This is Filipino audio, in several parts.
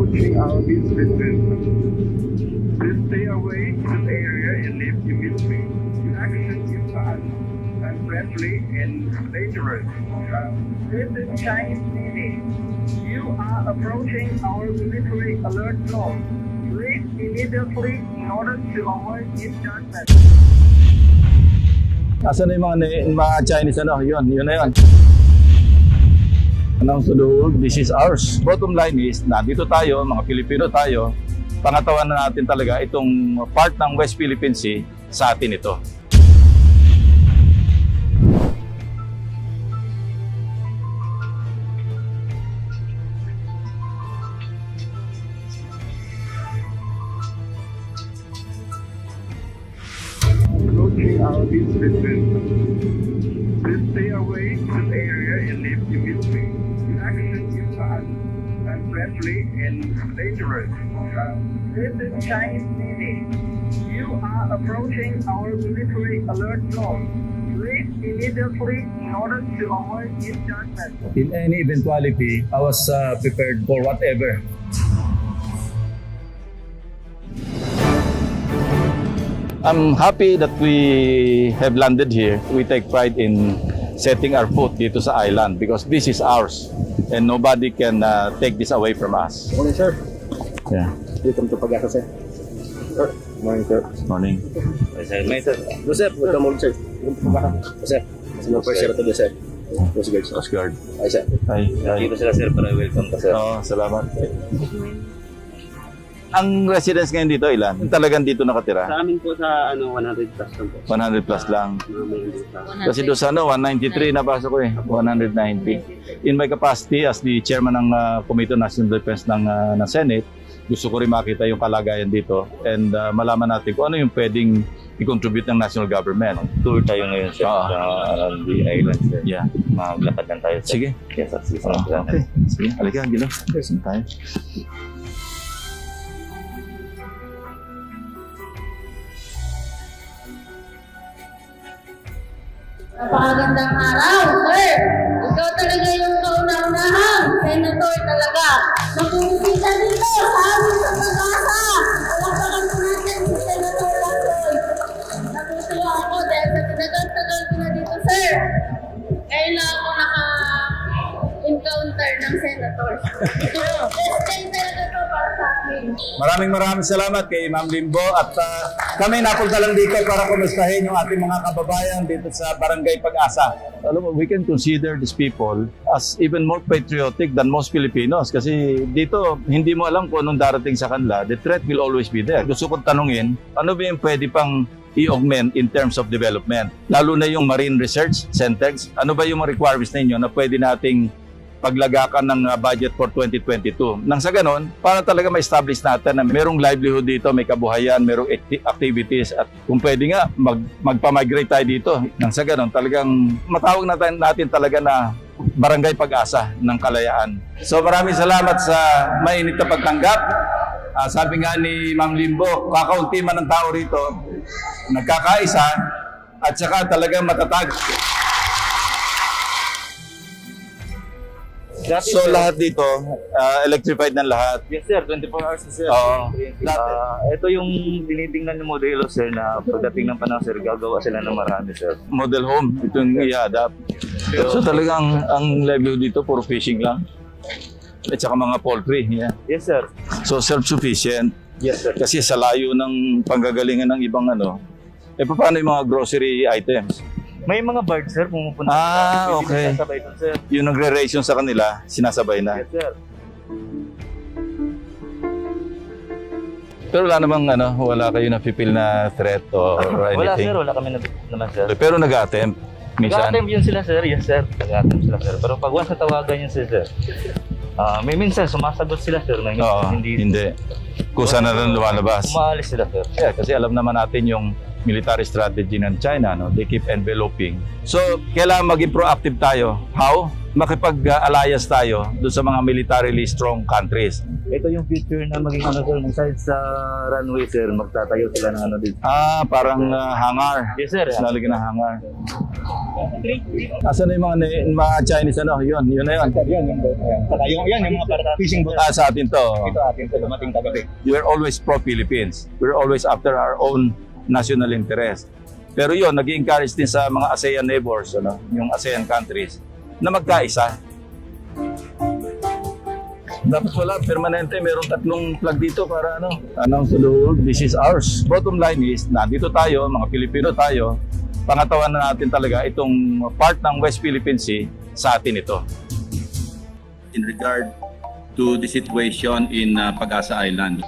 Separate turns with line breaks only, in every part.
approaching our business. Please stay away from the area and leave immediately. Your actions is fast, unfriendly, and dangerous. This is Chinese Navy. You are approaching our military alert zone. Leave immediately in order to avoid misjudgment.
Asan na yung mga Chinese yun na yun. Announce to the world, this is ours. Bottom line is, nandito tayo, mga Pilipino tayo, pangatawan na natin talaga itong part ng West Philippine Sea sa atin ito.
Approaching our business. Please stay away from the area and leave immediately. Your actions is fast, unfriendly, and dangerous. This is Chinese Navy. You are approaching our military alert zone. Leave immediately in order to avoid misjudgment.
In any eventuality, I was prepared for whatever. I'm happy that we have landed here. We take pride in setting our foot dito sa island because this is ours and nobody can take this away from us.
Morning, sir.
Yeah.
Welcome to Pag-asa, sir. Sir. Morning, sir.
Morning.
Morning, sir. Joseph, welcome morning, sir. Welcome to Pag-asa. Joseph, sino first sir to sir? Coast Guard, sir.
Coast Guard.
Ay, sir.
Ay.
Dito sila, sir, para welcome ka, sir.
Oo, salamat. Ang residence ngayon dito, ilan? Talagang dito nakatira?
Sa amin po sa 100 plus lang po.
100 plus lang.
Mamaya
Kasi doon sa 193 nabasa ko eh, 190. In my capacity as the chairman ng Committee on National Defense ng Senate, gusto ko rin makita yung kalagayan dito and malaman natin kung ano yung pwedeng i-contribute ng national government.
Tour tayo ngayon sir,
Oo.
sa around the island sir.
Yeah.
Maglakad lang tayo sir.
Sige.
Yes, sir. Sige,
Okay. Sige, halika, Gilo. Saan tayo?
Napakagandang araw, sir. Ikaw talaga yung kauna-unahang senator talaga. Napupunta dito sa amin sa Pag-asa. Palakpakan po natin si Senator Lacson. Natutuwa ako dahil sa tinagal-tagal ko na dito, sir. Ngayon lang ako naka-encounter ng senator. Best day talaga to para sa amin.
Maraming salamat kay Ma'am Limbo at kami napunta lang dito para kumustahin yung ating mga kababayan dito sa Barangay Pag-asa. Alam mo, we can consider these people as even more patriotic than most Filipinos kasi dito hindi mo alam kung anong darating sa kanila. The threat will always be there. Gusto kong tanungin, ano ba yung pwede pang i-augment in terms of development? Lalo na yung marine research centers. Ano ba yung mga requirements ninyo na pwede nating paglagakan ng budget for 2022. Nang sa ganon, para talaga ma-establish natin na merong livelihood dito, may kabuhayan, merong activities at kung pwede nga, magpa-migrate tayo dito. Nang sa ganon, talagang matawag natin talaga na Barangay Pag-asa ng Kalayaan. So maraming salamat sa mainit na pagtanggap. Sabi nga ni Ma'am Limbo, kakaunti man ang tao rito, nagkakaisa at saka talagang matatag. So lahat dito, electrified ng lahat.
Yes sir, 24 hours sir.
Oo.
Ito yung tinitingnan ng modelo sir na pagdating ng panahon sir, gagawa sila ng marami sir.
Model home, ito yung i-adapt. So talagang ang livelihood dito, puro fishing lang. At saka mga poultry. Yeah.
Yes sir.
So self-sufficient.
Yes sir.
Kasi sa layo ng panggagalingan ng ibang paano yung mga grocery items?
May mga bird sir, pumupunta.
Okay.
Sabay dun sir.
Yung nagre-ration sa kanila, sinasabay na.
Yes sir.
Pero wala namang wala kayo na-feel na threat or
Wala
anything?
sir, wala kami naman sir.
Pero nag-attempt minsan?
Nag-attempt yun sila sir, yes sir. Nag-attempt sila sir. Pero pag once natawagan yun sir, may minsan sumasagot sila sir, may minsan
Oo, hindi. Kusa na lang lumalabas.
Umaalis sila sir.
Yeah, kasi alam naman natin yung military strategy ng China, no? They keep enveloping. So, kailangan maging proactive tayo. How? Makipag-alliance tayo doon sa mga militarily strong countries.
Ito yung future na maging ano sir, aside sa runway sir, magtatayo sila ng ano dito.
Parang hangar.
Yes sir.
Lalagyan ng hangar. Asan na yung mga Chinese ano? Yun na yun.
Saka yung mga para fishing boat.
Sa atin to.
Ito atin to, dumating kagabi.
We're always pro-Philippines. We're always after our own national interest. Pero yun, nag-encourage din sa mga ASEAN neighbors, ano, yung ASEAN countries, na magkaisa. Dapat wala, permanente, mayroong 3 flag dito para announce to the world, this is ours. Bottom line is, nandito tayo, mga Pilipino tayo, pangatawan na natin talaga itong part ng West Philippine Sea, sa atin ito.
In regard to the situation in Pag-asa Island.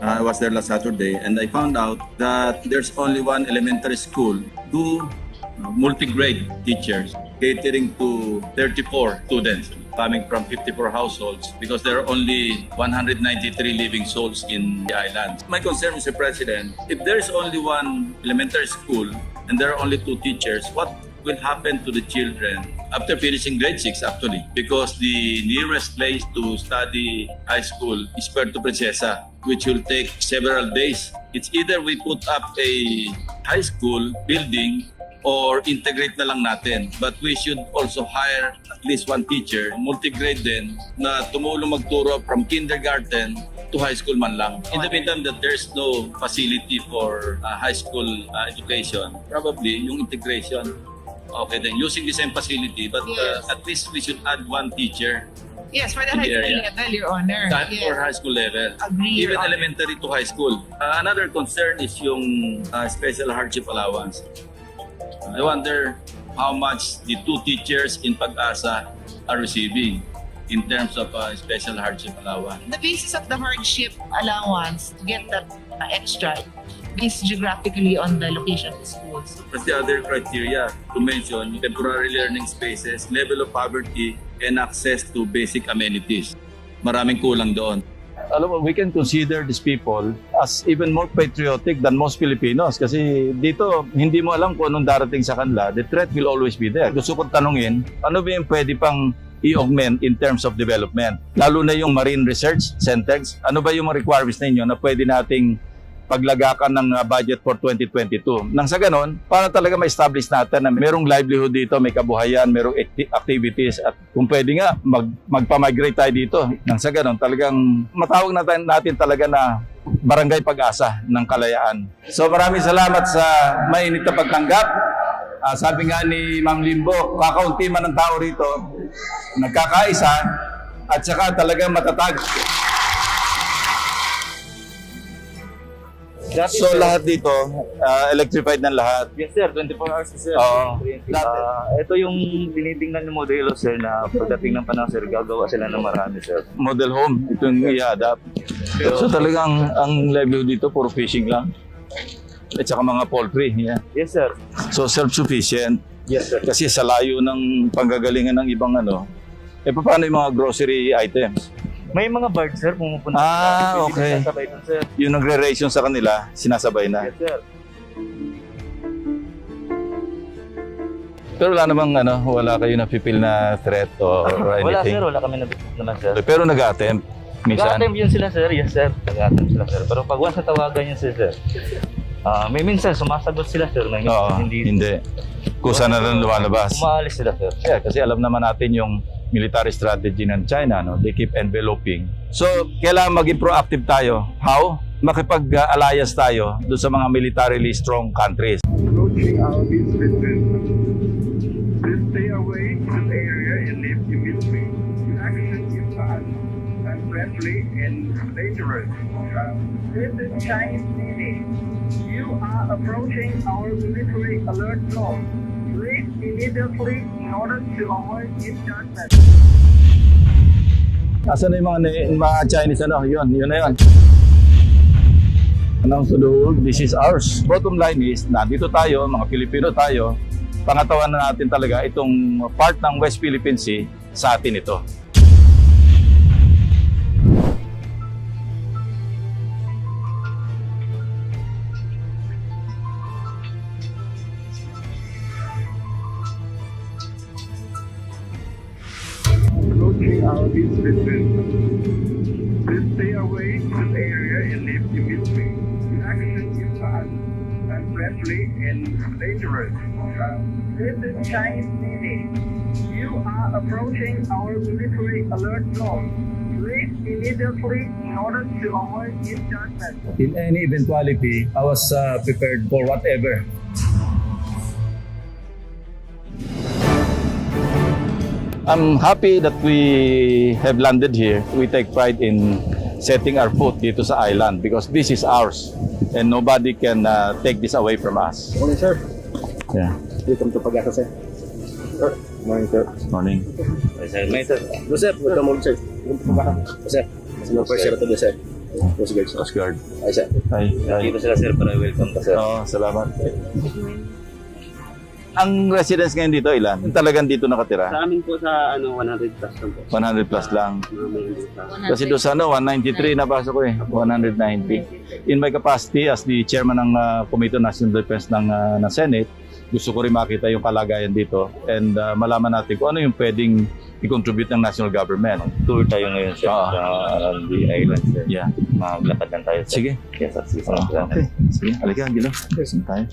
I was there last Saturday and I found out that there's only one elementary school, 2 multi-grade teachers catering to 34 students coming from 54 households because there are only 193 living souls in the island. My concern, Mr. President, if there's only one elementary school and there are only 2 teachers, what will happen to the children after finishing grade 6 actually? Because the nearest place to study high school is Puerto Princesa, which will take several days. It's either we put up a high school building or integrate na lang natin. But we should also hire at least 1 teacher, multi-grade din, na tumulong magturo from kindergarten to high school man lang. In the meantime that there's no facility for high school education, probably yung integration. Okay, then using the same facility, but
Yes.
at least we should add 1 teacher
Yes, for the
in
high
the
school
area.
level, Your Honor.
For high school level.
Agree,
Even
Your Honor.
elementary to high school. Another concern is yung special hardship allowance. I wonder how much the 2 teachers in Pag-asa are receiving in terms of special hardship allowance.
The basis of the hardship allowance to get that extra based geographically on the location of the schools.
What's the other criteria to mention? Temporary learning spaces, level of poverty, and access to basic amenities. Maraming kulang doon.
Alam mo, we can consider these people as even more patriotic than most Filipinos kasi dito, hindi mo alam kung anong darating sa kanila. The threat will always be there. Gusto kong tanungin, ano ba yung pwede pang i-augment in terms of development? Lalo na yung marine research centers. Ano ba yung mga requirements ninyo na pwede nating paglagakan ng budget for 2022. Nang sa ganon, para talaga ma-establish natin na merong livelihood dito, may kabuhayan, merong activities at kung pwede nga, magpa-migrate tayo dito. Nang sa ganon, talagang matawag natin talaga na Barangay Pag-asa ng Kalayaan. So maraming salamat sa mainit na pagtanggap. Sabi nga ni Ma'am Limbo, kakaunti man ang tao rito, nagkakaisa at saka talagang matatag. So lahat dito, electrified ng lahat.
Yes sir, 24 hours sir.
Oo.
Ito yung tinitingnan ng modelo sir na pagdating ng panahon sir, gagawa sila ng marami sir.
Model home, ito yung i-adapt. So talagang ang livelihood dito, puro fishing lang. At saka mga poultry. Yeah.
Yes sir.
So self-sufficient.
Yes sir.
Kasi sa layo ng panggagalingan ng ibang paano yung mga grocery items?
May mga birds sir, pumupunta.
Okay.
Sasabay dun sir.
Yung nagre-ration sa kanila, sinasabay na.
Yes sir.
Pero wala namang wala kayo na-feel na threat or
Wala
anything?
sir, wala kami naman sir.
Pero nag-attempt minsan.
Nag-attempt yun sila sir, yes sir. Nag-attempt sila sir. Pero pag once na tawagan yun sir, may minsan sumasagot sila sir. May
Oo, hindi. Kusa na lang lumalabas.
Umaalis sila sir.
Yeah, kasi alam naman natin yung military strategy ng China, they keep enveloping. So, kailangan maging proactive tayo. How? Makipag-alliance tayo doon sa mga militarily strong countries.
Approaching our beach business. Please stay away from the area and leave immediately. Your action is unfriendly and dangerous. This is Chinese Navy. You are approaching our military alert zone. Leave immediately in order to avoid misjudgment.
Asan na yung mga Chinese yun na yun. Announce to the world, this is ours. Bottom line is, nandito tayo, mga Pilipino tayo, pangatawan na natin talaga itong part ng West Philippine Sea, sa atin ito.
approaching our beach residence. Please stay away from this area and leave immediately. Your action is unfriendly and dangerous. This is Chinese Navy. You are approaching our military alert zone. Leave immediately in order to avoid misjudgment.
In any eventuality, I was prepared for whatever. I'm happy that we have landed here. We take pride in setting our foot dito sa island because this is ours and nobody can take this away from us.
Morning, sir.
Yeah.
Welcome to Pag-asa, sir. Sir. Morning, sir.
Morning.
May sir.
Joseph, welcome ulit, sir. Welcome to Pag-asa. Joseph, sino first year to sir? Coast Guard, sir.
Coast Guard.
Ay, sir.
Hi.
Dito sila sir para welcome ka sir.
Oo, salamat. Ang residence ngayon dito, ilan? Talagang dito nakatira?
Sa amin po sa 100 plus lang po.
100 plus lang.
Mga may hindi sa...
Kasi doon sa 193 napasok ko eh, 190. In my capacity as the chairman ng Committee on National Defense ng Senate, gusto ko rin makita yung kalagayan dito and malaman natin kung ano yung pwedeng i-contribute ng national government.
Tour tayo ngayon sir
Ah.
sa the island sir.
Yeah.
Maglakad lang tayo sir.
Sige.
Yes, at sige.
Okay. Sige, halika, Gino. Saan tayo?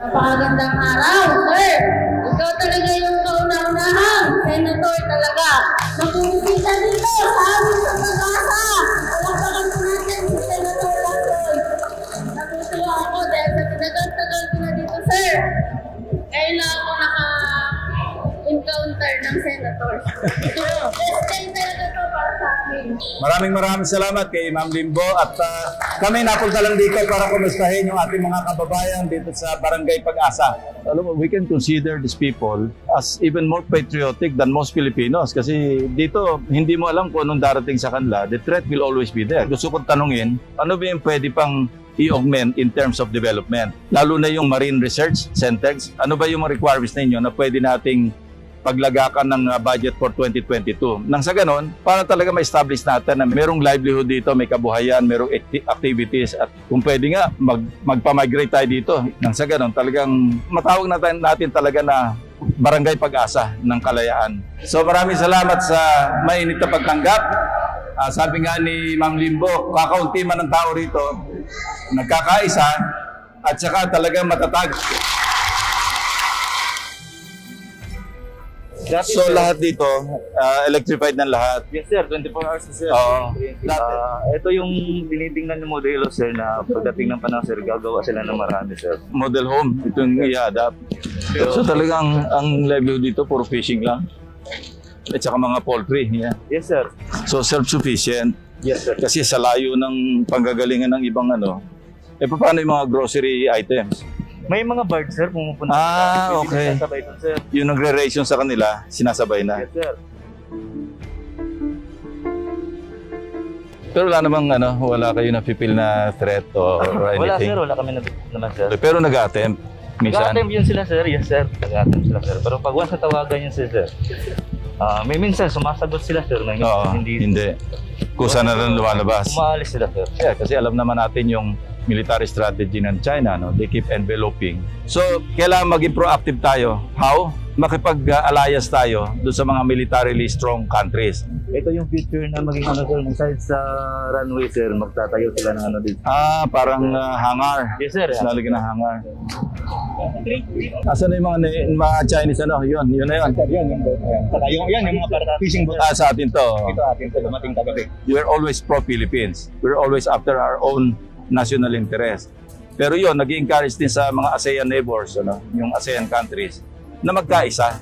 Napakagandang araw, sir. Ikaw talaga yung kauna-unahang senator talaga. Mapupunta dito sa amin sa Pag-asa. Palakpakan po natin si Senator Lacson. Natutuwa ako dahil sa tinagal-tagal ko na dito, sir. Ngayon lang ako naka-encounter ng senator. Best day talaga to para sa amin.
Maraming salamat kay Ma'am Limbo at kami napunta lang dito para kumustahin yung ating mga kababayan dito sa Barangay Pag-asa. Alam mo, we can consider these people as even more patriotic than most Filipinos kasi dito hindi mo alam kung anong darating sa kanila. The threat will always be there. Gusto kong tanungin, ano ba yung pwede pang i-augment in terms of development? Lalo na yung marine research centers. Ano ba yung mga requirements ninyo na pwede nating paglagakan ng budget for 2022. Nang sa ganon, para talaga ma-establish natin na merong livelihood dito, may kabuhayan, merong activities at kung pwede nga magpa-migrate tayo dito. Nang sa ganon, talagang matawag natin talaga na Barangay Pag-asa ng Kalayaan. So maraming salamat sa mainit na pagtanggap. Sabi nga ni Ma'am Limbo, kakaunti man ng tao rito, nagkakaisa at saka talagang matatag.
Grabe,
So
sir.
lahat dito, electrified ng lahat.
Yes sir, 24 hours na sir.
Oo.
Ito yung tinitingnan ng modelo sir na pagdating ng panahon sir, gagawa sila ng marami sir.
Model home, ito yung i-adapt. So talagang ang livelihood dito, puro fishing lang. At saka mga poultry. Yeah.
Yes sir.
So self-sufficient.
Yes sir.
Kasi sa layo ng panggagalingan ng ibang paano yung mga grocery items?
May mga birds sir pumupunta.
Ah, okay.
Sasabay dun sir.
Yung nagre-ration sa kanila, sinasabay na.
Yes sir.
Pero wala namang wala kayo na-feel na threat or
Wala
anything?
sir, wala kami naman sir.
Pero nag-attempt. Minsan.
Nag-attempt yun sila sir, yes sir. Nag-attempt sila sir. Pero pag once natawagan yun sir, may minsan sumasagot sila sir. Na
Oo, hindi. Kusa na lang lumalabas.
Umaalis sila sir.
Yeah, kasi alam naman natin yung military strategy ng China, they keep enveloping. So, kailangan maging proactive tayo. How? Makipag-alliance tayo doon sa mga militarily strong countries.
Ito yung future na maging sir, sa runway sir, magtatayo sila ng dito.
Parang hangar.
Yes sir.
Lalagyan ng hangar. Asan na yung mga Chinese Yun na yun.
Yan, yung mga fishing boat.
Sa atin to.
Ito atin sa dumating kagabi.
We're always pro-Philippines. We're always after our own national interest. Pero yun, nag-encourage din sa mga ASEAN neighbors, yung ASEAN countries, na magkaisa.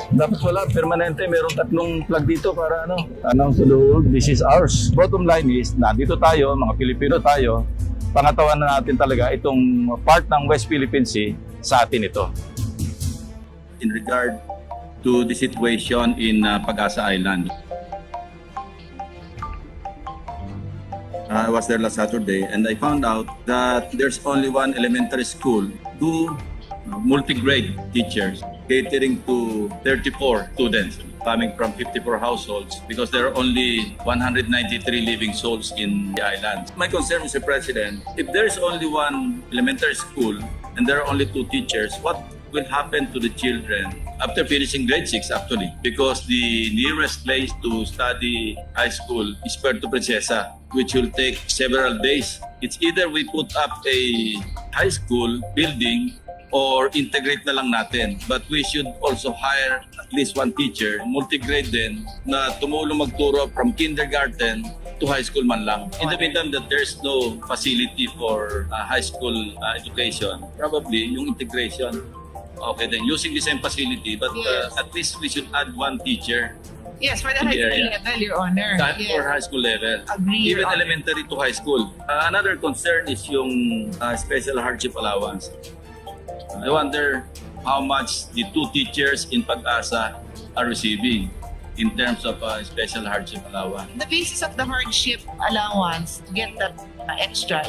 Dapat wala, permanente, mayroong 3 flag dito para announce to the world, this is ours. Bottom line is, nandito tayo, mga Pilipino tayo, pangatawan na natin talaga itong part ng West Philippine Sea, sa atin ito.
In regard to the situation in Pag-asa Island, I was there last Saturday and I found out that there's only one elementary school, 2 multi-grade teachers catering to 34 students. coming from 54 households because there are only 193 living souls in the islands. My concern, Mr. President, if there is only one elementary school and there are only 2 teachers, what will happen to the children after finishing grade 6 actually? Because the nearest place to study high school is Puerto Princesa, which will take several days. It's either we put up a high school building or integrate na lang natin. But we should also hire at least 1 teacher, multi-grade din, na tumulong magturo from kindergarten to high school man lang. In the meantime that there's no facility for high school education, probably yung integration, okay then, using the same facility, but at least we should add 1 teacher.
Yes, for the high school level, Your Honor.
Kahit
Yes.
for high school level.
Agree,
Even
Your Honor.
elementary to high school. Another concern is yung special hardship allowance. I wonder how much the 2 teachers in Pag-asa are receiving in terms of special hardship allowance.
The basis of the hardship allowance to get that extra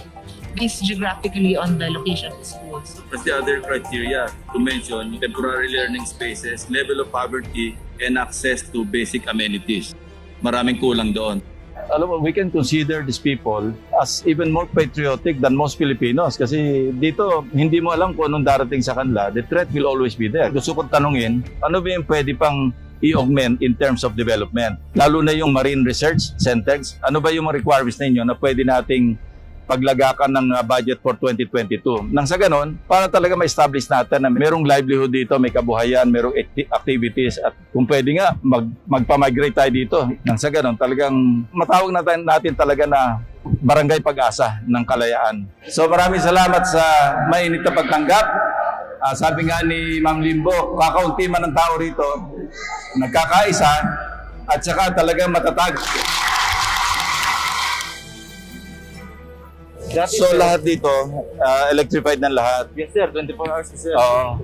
based geographically on the location of the schools.
What's the other criteria to mention? Temporary learning spaces, level of poverty, and access to basic amenities. Maraming kulang doon.
Alam mo, we can consider these people as even more patriotic than most Filipinos kasi dito, hindi mo alam kung anong darating sa kanila. The threat will always be there. Gusto kong tanungin, ano ba yung pwede pang i-augment in terms of development? Lalo na yung marine research centers. Ano ba yung mga requirements ninyo na pwede nating paglagakan ng budget for 2022. Nang sa ganon, para talaga ma-establish natin na merong livelihood dito, may kabuhayan, merong activities at kung pwede nga, magpa-migrate tayo dito. Nang sa ganon, talagang matawag natin talaga na Barangay Pag-asa ng Kalayaan. So maraming salamat sa mainit na pagtanggap. Sabi nga ni Ma'am Limbo, kakaunti man ng tao rito, nagkakaisa at saka talagang matatag. So lahat dito, electrified ng lahat.
Yes sir, 24 hours sir.
Oo.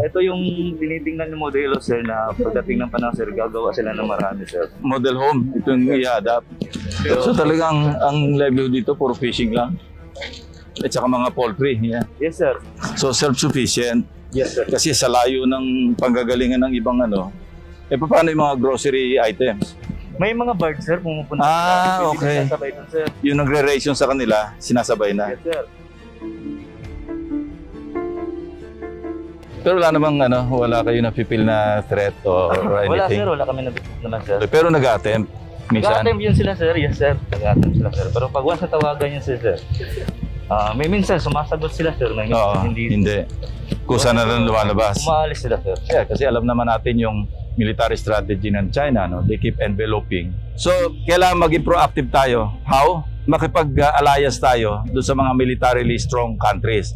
Ito yung tinitingnan ng modelo sir na pagdating ng panahon sir, gagawa sila ng marami sir.
Model home, ito yung i-adapt. So talagang ang livelihood dito, puro fishing lang. At saka mga poultry. Yeah.
Yes sir.
So self-sufficient.
Yes sir.
Kasi sa layo ng panggagalingan ng ibang paano yung mga grocery items?
May mga birds sir, pumupunta.
Okay.
Sabay dun sir.
Yung nagre-ration sa kanila, sinasabay na.
Yes sir.
Pero wala namang wala kayo na-feel na threat or
Wala
anything?
sir, wala kami naman sir.
Pero nag-attempt minsan?
Nag-attempt yun sila sir, yes sir. Nag-attempt sila sir. Pero pag once natawagan yun sir, may minsan sumasagot sila sir, may
Oo,
minsan hindi.
Kusa na lang lumalabas.
Umaalis sila sir.
Yeah, kasi alam naman natin yung military strategy ng China, they keep enveloping. So, kailangan maging proactive tayo. How? Makipag-alliance tayo doon sa mga militarily strong countries.